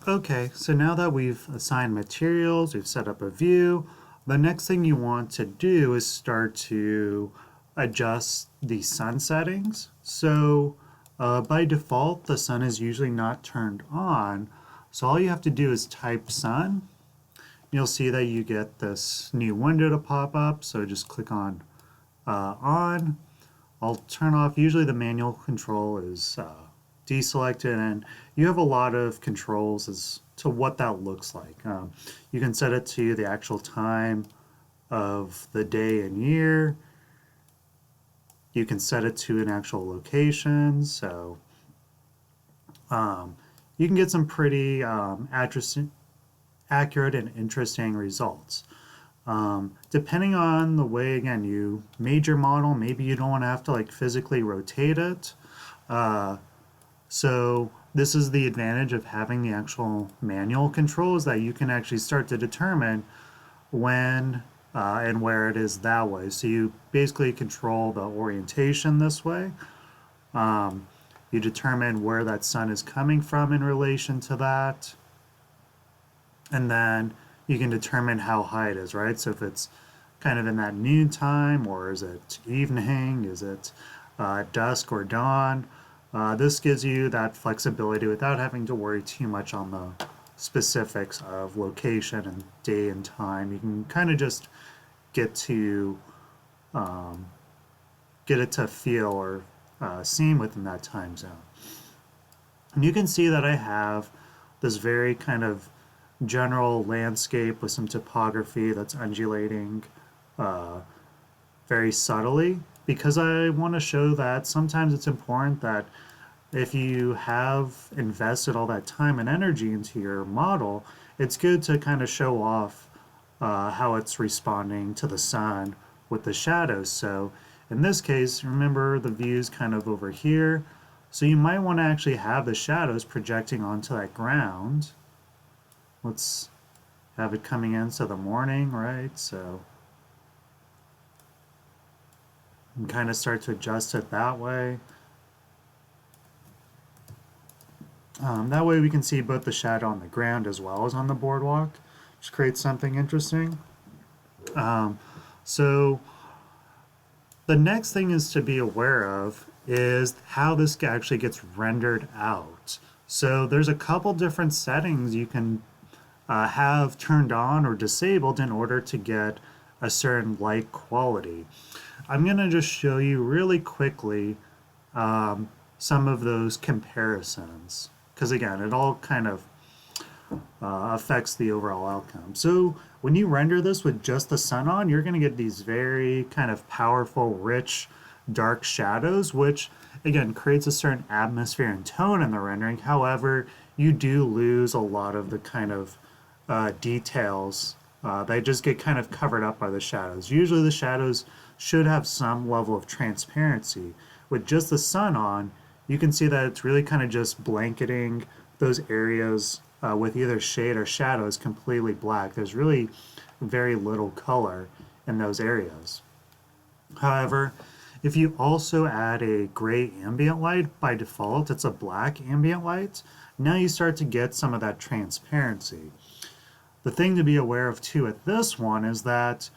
Okay, so now that we've assigned materials, we've set up a view, the next thing you want to do is start to adjust the sun settings. So by default, the sun is usually not turned on. So all you have to do is type sun. You'll see that you get this new window to pop up. So just click on. I'll turn off, usually the manual control is deselected, and you have a lot of controls as to what that looks like. You can set it to the actual time of the day and year. You can set it to an actual location, so you can get some pretty accurate and interesting results. Depending on the way, again, you made your model, maybe you don't want to have to like physically rotate it. So this is the advantage of having the actual manual controls, that you can actually start to determine when and where it is that way. So you basically control the orientation this way. You determine where that sun is coming from in relation to that. And then you can determine how high it is, right? So if it's kind of in that noon time, or is it evening, is it dusk or dawn? This gives you that flexibility without having to worry too much on the specifics of location and day and time. You can kind of just get to get it to feel or seem within that time zone. And you can see that I have this very kind of general landscape with some topography that's undulating very subtly, because I want to show that sometimes it's important that if you have invested all that time and energy into your model, it's good to kind of show off how it's responding to the sun with the shadows. So in this case, remember the view's kind of over here. So you might want to actually have the shadows projecting onto that ground. Let's have it coming into the morning, right? So you can kind of start to adjust it that way. That way we can see both the shadow on the ground as well as on the boardwalk, which creates something interesting. So the next thing is to be aware of is how this actually gets rendered out. So there's a couple different settings you can have turned on or disabled in order to get a certain light quality. I'm going to just show you really quickly some of those comparisons, because again, it all kind of affects the overall outcome. So when you render this with just the sun on, you're going to get these very kind of powerful, rich, dark shadows, which again creates a certain atmosphere and tone in the rendering. However, you do lose a lot of the kind of details. They just get kind of covered up by the shadows. Usually the shadows should have some level of transparency. With just the sun on, you can see that it's really kind of just blanketing those areas with either shade or shadows completely black. There's really very little color in those areas. However, if you also add a gray ambient light, by default it's a black ambient light, now you start to get some of that transparency. The thing to be aware of too at this one is that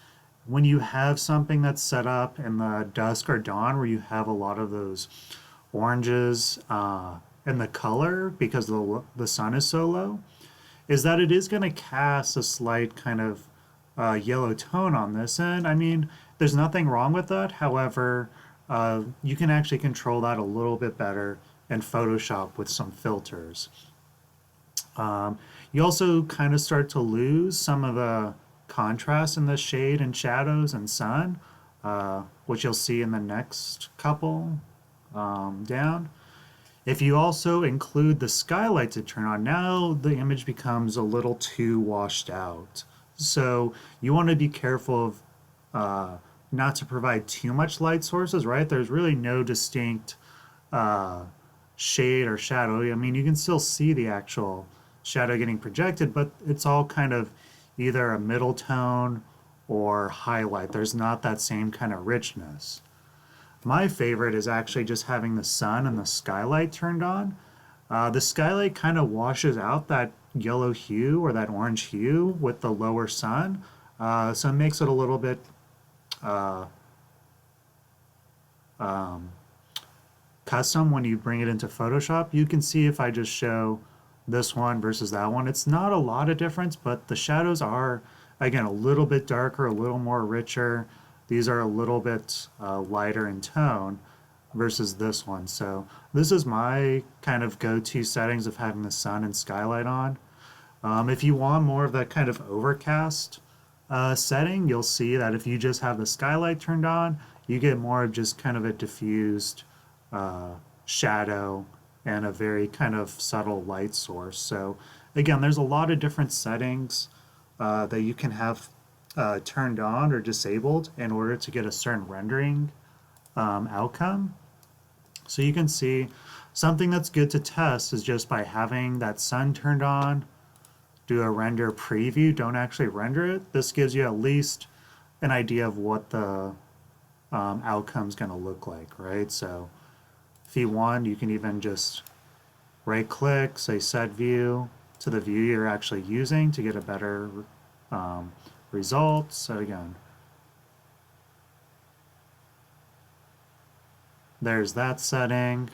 when you have something that's set up in the dusk or dawn, where you have a lot of those oranges and the color because the sun is so low, is that it is going to cast a slight kind of yellow tone on this. And I mean, there's nothing wrong with that. However, you can actually control that a little bit better in Photoshop with some filters. You also kind of start to lose some of the contrast in the shade and shadows and sun, which you'll see in the next couple down. If you also include the skylight to turn on, now the image becomes a little too washed out. So you want to be careful of not to provide too much light sources, right? There's really no distinct shade or shadow. I mean, you can still see the actual shadow getting projected, but it's all kind of either a middle tone or highlight. There's not that same kind of richness. My favorite is actually just having the sun and the skylight turned on. The skylight kind of washes out that yellow hue or that orange hue with the lower sun, so it makes it a little bit uh, um, custom when you bring it into Photoshop. You can see if I just show this one versus that one, it's not a lot of difference, but the shadows are, again, a little bit darker, a little more richer. These are a little bit lighter in tone versus this one. So this is my kind of go-to settings of having the sun and skylight on. If you want more of that kind of overcast setting, you'll see that if you just have the skylight turned on, you get more of just kind of a diffused uh, shadow and a very kind of subtle light source. So again, there's a lot of different settings that you can have turned on or disabled in order to get a certain rendering outcome. So you can see something that's good to test is just by having that sun turned on, do a render preview, don't actually render it. This gives you at least an idea of what the outcome's going to look like, right? So if you want, you can even just right click, say set view to the view you're actually using to get a better result. So again, there's that setting.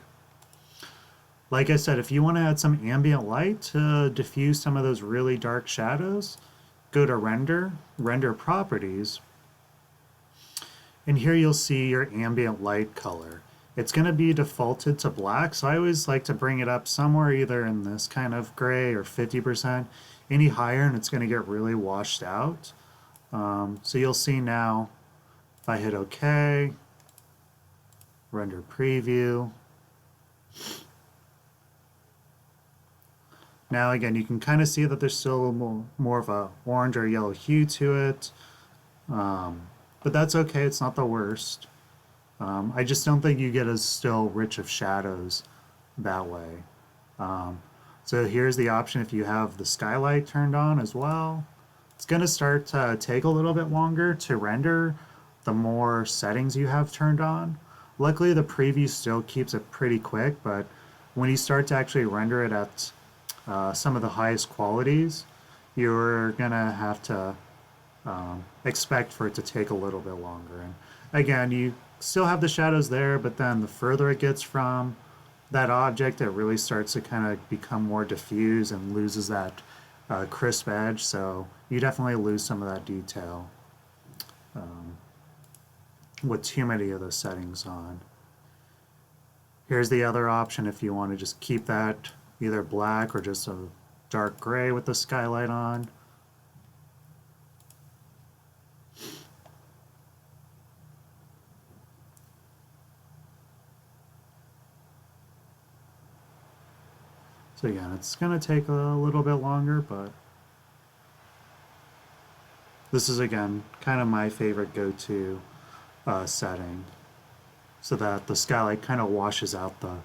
Like I said, if you want to add some ambient light to diffuse some of those really dark shadows, go to render, render properties, and here you'll see your ambient light color. It's going to be defaulted to black, so I always like to bring it up somewhere either in this kind of gray or 50%. Any higher and it's going to get really washed out. So you'll see now, if I hit OK, render preview. Now again, you can kind of see that there's still more of a orange or yellow hue to it. But that's okay, it's not the worst. I just don't think you get as still rich of shadows that way. So here's the option if you have the skylight turned on as well. It's going to start to take a little bit longer to render the more settings you have turned on. Luckily the preview still keeps it pretty quick, but when you start to actually render it at some of the highest qualities, you're going to have to expect for it to take a little bit longer. And again, you still have the shadows there, but then the further it gets from that object, it really starts to kind of become more diffuse and loses that crisp edge. So you definitely lose some of that detail with too many of those settings on. Here's the other option if you want to just keep that either black or just a dark gray with the skylight on. So again, it's going to take a little bit longer, but this is again kind of my favorite go-to setting, so that the skylight kind of washes out the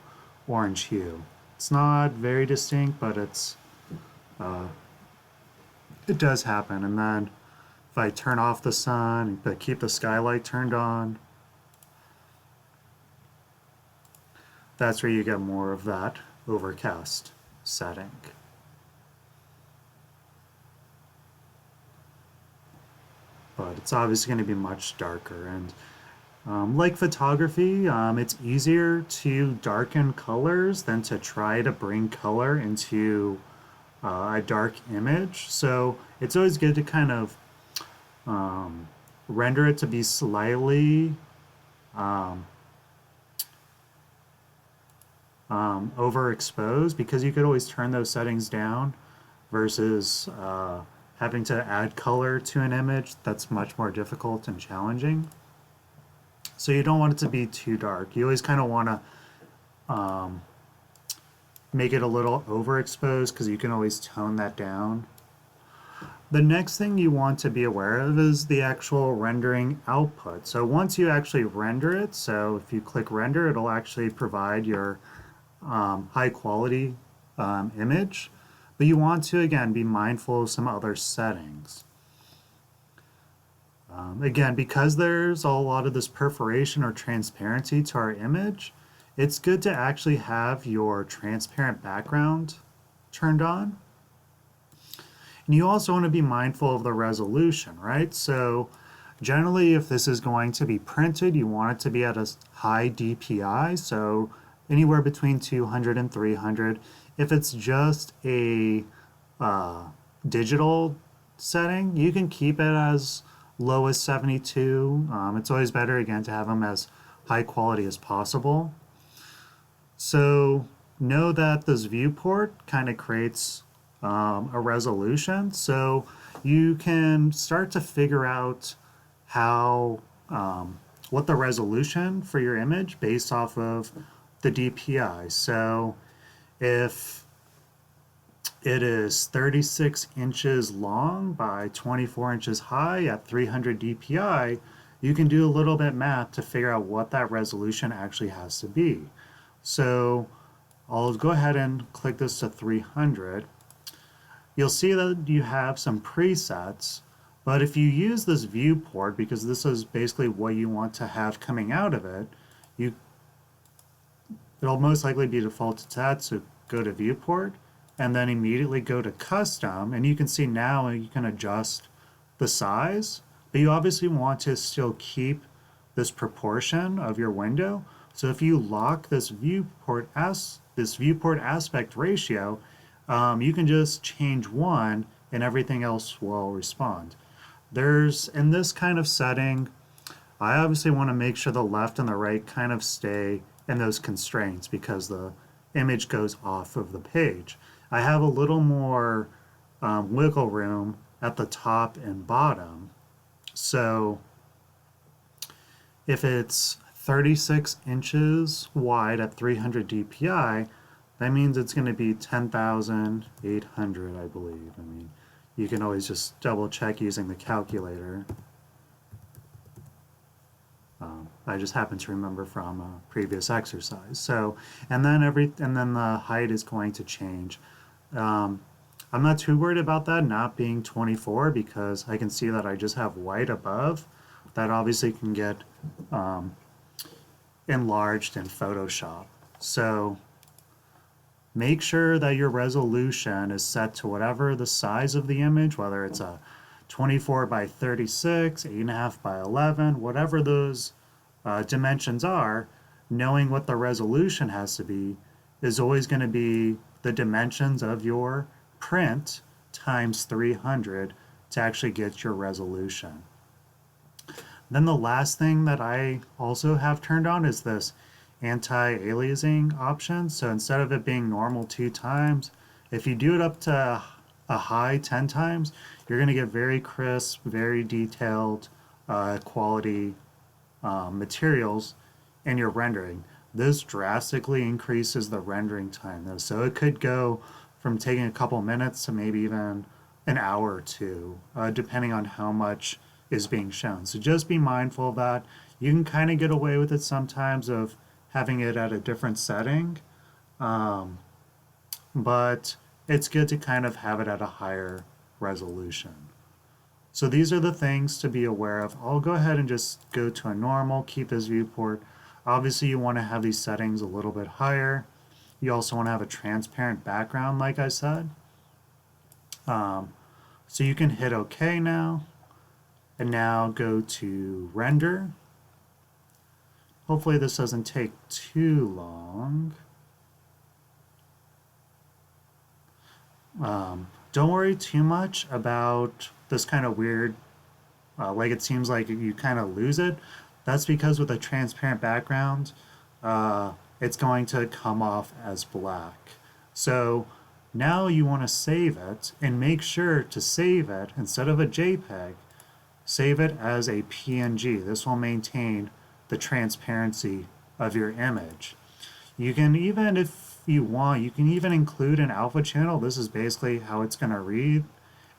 orange hue. It's not very distinct, but it does happen. And then if I turn off the sun but keep the skylight turned on, that's where you get more of that overcast setting. But it's obviously going to be much darker. And like photography, it's easier to darken colors than to try to bring color into a dark image. So it's always good to kind of render it to be slightly overexposed, because you could always turn those settings down versus having to add color to an image. That's much more difficult and challenging. So you don't want it to be too dark. You always kind of want to make it a little overexposed, because you can always tone that down. The next thing you want to be aware of is the actual rendering output. So once you actually render it, so if you click render, it'll actually provide your high quality image. But you want to, again, be mindful of some other settings. Again, because there's a lot of this perforation or transparency to our image, it's good to actually have your transparent background turned on. And you also want to be mindful of the resolution, right? So generally, if this is going to be printed, you want it to be at a high DPI, so anywhere between 200 and 300. If it's just a digital setting, you can keep it as low as 72. It's always better, again, to have them as high quality as possible. So know that this viewport kind of creates a resolution. So you can start to figure out how what the resolution for your image based off of the DPI. So if it is 36 inches long by 24 inches high at 300 DPI, you can do a little bit math to figure out what that resolution actually has to be. So I'll go ahead and click this to 300. You'll see that you have some presets, but if you use this viewport, because this is basically what you want to have coming out of it, it'll most likely be defaulted to that, so go to viewport and then immediately go to custom, and you can see now you can adjust the size, but you obviously want to still keep this proportion of your window. So if you lock this viewport aspect ratio, you can just change one and everything else will respond. In this kind of setting, I obviously want to make sure the left and the right kind of stay in those constraints because the image goes off of the page. I have a little more wiggle room at the top and bottom. So if it's 36 inches wide at 300 DPI, that means it's going to be 10,800, I believe. I mean, you can always just double check using the calculator. I just happen to remember from a previous exercise. So, and then the height is going to change. I'm not too worried about that not being 24 because I can see that I just have white above. That obviously can get enlarged in Photoshop. So make sure that your resolution is set to whatever the size of the image, whether it's a 24 by 36, 8.5 by 11, whatever those dimensions are, knowing what the resolution has to be is always going to be the dimensions of your print times 300 to actually get your resolution. Then the last thing that I also have turned on is this anti-aliasing option. So instead of it being normal 2 times, if you do it up to a high 10 times, you're going to get very crisp, very detailed quality materials in your rendering. This drastically increases the rendering time though. So it could go from taking a couple minutes to maybe even an hour or two, depending on how much is being shown. So just be mindful of that. You can kind of get away with it sometimes of having it at a different setting, but it's good to kind of have it at a higher resolution. So these are the things to be aware of. I'll go ahead and just go to a normal, keep this viewport. Obviously you want to have these settings a little bit higher. You also want to have a transparent background, like I said. So you can hit OK now, and now go to render. Hopefully this doesn't take too long. Don't worry too much about this kind of weird, like it seems like you kind of lose it. That's because with a transparent background, it's going to come off as black. So now you want to save it and make sure to save it instead of a JPEG, save it as a PNG. This will maintain the transparency of your image. You can even, if you want, you can even include an alpha channel. This is basically how it's going to read.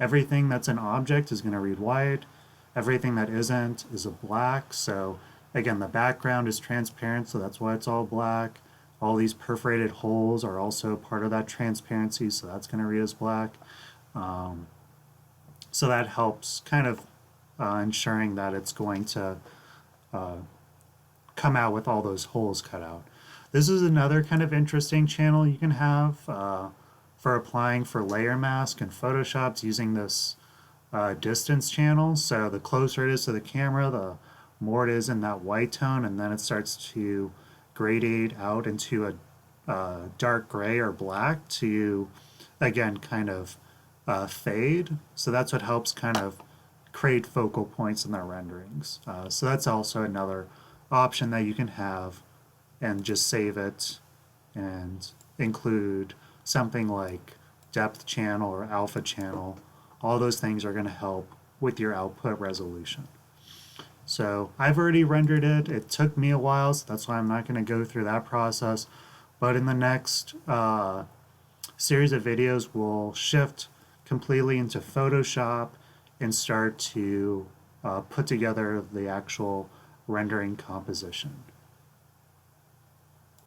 Everything that's an object is going to read white. Everything that isn't is a black. So again, the background is transparent, so that's why it's all black. All these perforated holes are also part of that transparency, so that's going to read as black. So that helps kind of ensuring that it's going to come out with all those holes cut out. This is another kind of interesting channel you can have for applying for layer mask and Photoshop's using this distance channel. So the closer it is to the camera, the more it is in that white tone, and then it starts to gradate out into a dark gray or black to, again, kind of fade. So that's what helps kind of create focal points in their renderings. So that's also another option that you can have and just save it and include something like depth channel or alpha channel. All those things are going to help with your output resolution. So I've already rendered it. It took me a while, so that's why I'm not going to go through that process. But in the next series of videos, we'll shift completely into Photoshop and start to put together the actual rendering composition.